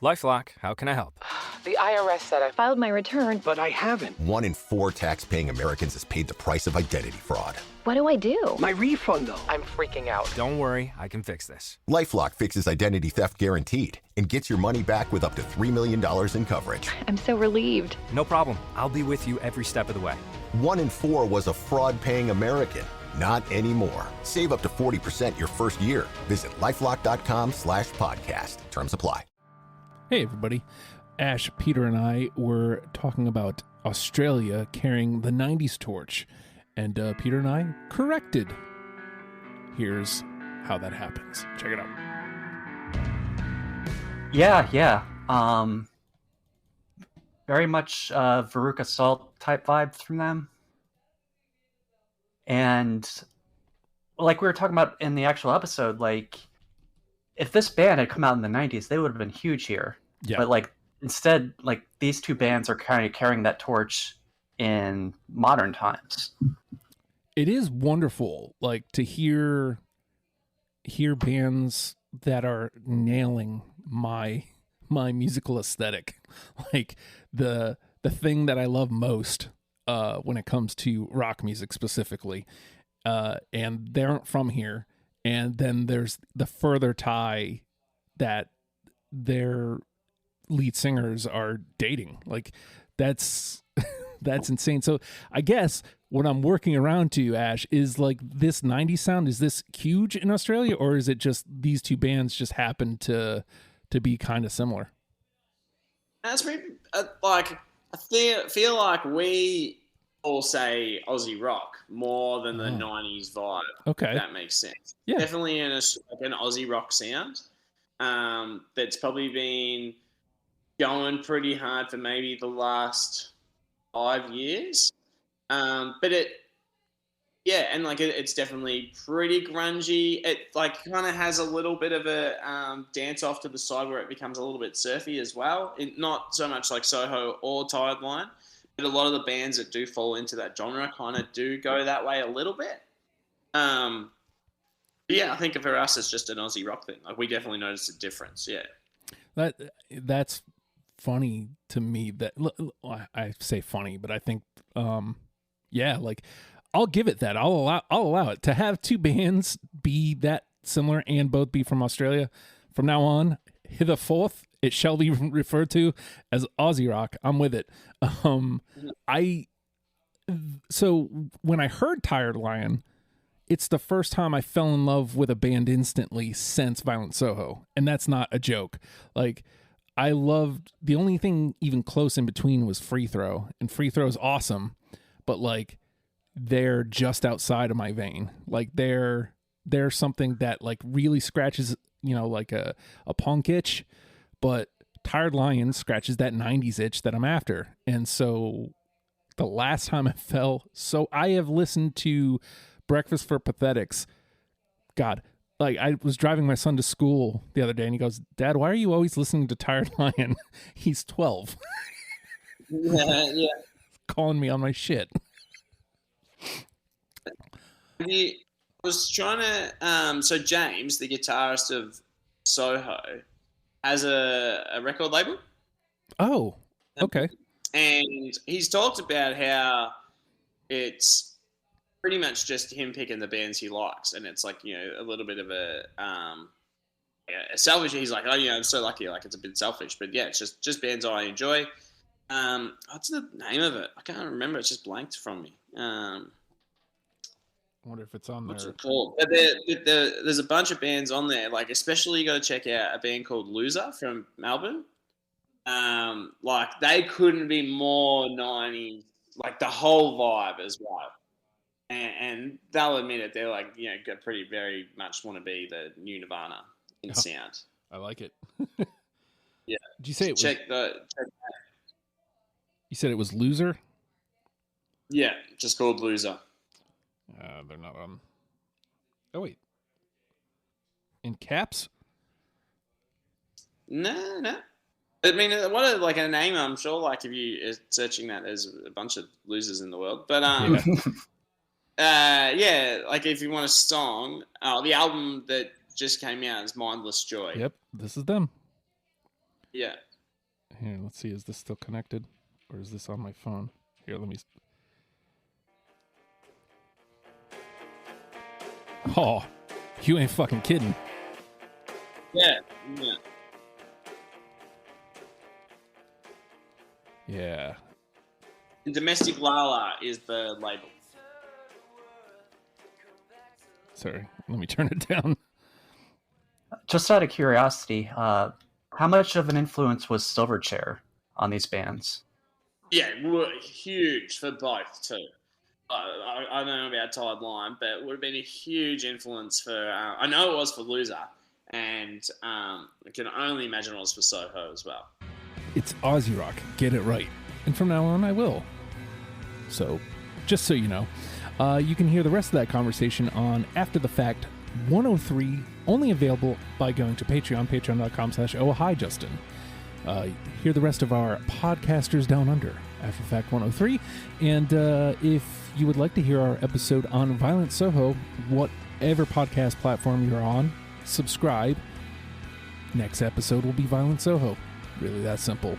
LifeLock, how can I help? The IRS said I filed my return, But I haven't. 1 in 4 tax-paying Americans has paid the price of identity fraud. What do I do? My refund, though. I'm freaking out. Don't worry, I can fix this. LifeLock fixes identity theft guaranteed and gets your money back with up to $3 million in coverage. I'm so relieved. No problem. I'll be with you every step of the way. 1 in 4 was a fraud-paying American. Not anymore. Save up to 40% your first year. Visit LifeLock.com/podcast. Terms apply. Hey everybody, Ash, Peter, and I were talking about Australia carrying the 90s torch, and Peter and I corrected. Here's how that happens. Check it out. Yeah. Very much Veruca Salt type vibes from them. And like we were talking about in the actual episode, like if this band had come out in the 90s, they would have been huge here. Yeah. But like instead, like these two bands are kind of carrying that torch in modern times. It is wonderful, like to hear bands that are nailing my musical aesthetic. Like the thing that I love most when it comes to rock music specifically, and they aren't from here. And then there's the further tie that their lead singers are dating. Like that's insane. So I guess what I'm working around to, Ash, is like this 90s sound. Is this huge in Australia, or is it just these two bands just happen to be kind of similar? That's maybe like I feel like we all say Aussie rock more than the 90s vibe. Okay. If that makes sense. Yeah. Definitely an Aussie rock sound that's probably been going pretty hard for maybe the last 5 years. But it's definitely pretty grungy. It like kind of has a little bit of a dance off to the side where it becomes a little bit surfy as well. Not so much like Soho or Tired Line, but a lot of the bands that do fall into that genre kind of do go that way a little bit. I think for us it's just an Aussie rock thing. Like we definitely notice a difference. Yeah. That's funny to me. That I say funny, but I think like I'll give it that. I'll allow it to have two bands be that similar and both be from Australia. From now on, hitherforth, it shall be referred to as Aussie rock. I'm with it. So when I heard Tired Lion, it's the first time I fell in love with a band instantly since Violent Soho, and that's not a joke. Like I loved, the only thing even close in between was Free Throw, and Free Throw is awesome, but like they're just outside of my vein. Like they're something that like really scratches, like a punk itch, but Tired Lion scratches that 90s itch that I'm after. And so the last time I have listened to Breakfast for Pathetics. God, like I was driving my son to school the other day and he goes, "Dad, why are you always listening to Tired Lion?" He's 12. Yeah. Calling me on my shit. I was trying to, so James, the guitarist of Soho, has a record label. Oh, okay. And he's talked about how it's pretty much just him picking the bands he likes. And it's like, a little bit of a selfish. He's like, I'm so lucky. Like it's a bit selfish, but yeah, it's just bands I enjoy. What's the name of it? I can't remember. It's just blanked from me. I wonder if it's on there. What's it called? There's a bunch of bands on there. Like, especially you got to check out a band called Loser from Melbourne. Like they couldn't be more 90s. Like the whole vibe as well. And they'll admit it. They're like, pretty very much want to be the new Nirvana in sound. I like it. Yeah. Did you say it was? Check that. You said it was Loser? Yeah, just called Loser. They're not on. Oh wait. In caps? No. I mean, what a name! I'm sure, like if you are searching that, there's a bunch of losers in the world. But like if you want a song, the album that just came out is Mindless Joy. Yep, this is them. Yeah. Here, let's see. Is this still connected? Or is this on my phone? Here, let me... Oh, you ain't fucking kidding. Yeah. Yeah. Domestic Lala is the label. Sorry, let me turn it down. Just out of curiosity, how much of an influence was Silverchair on these bands? Yeah, huge for both too. I don't know about Tide Line, but it would have been a huge influence for. I know it was for Loser, and I can only imagine it was for Soho as well. It's Aussie rock. Get it right. And from now on, I will. So, just so you know, you can hear the rest of that conversation on After the Fact 103, only available by going to Patreon, patreon.com/oh hi Justin. Hear the rest of our podcasters down under, After the Fact 103. And if you would like to hear our episode on Violent Soho, whatever podcast platform you're on, subscribe. Next episode will be Violent Soho. Really that simple.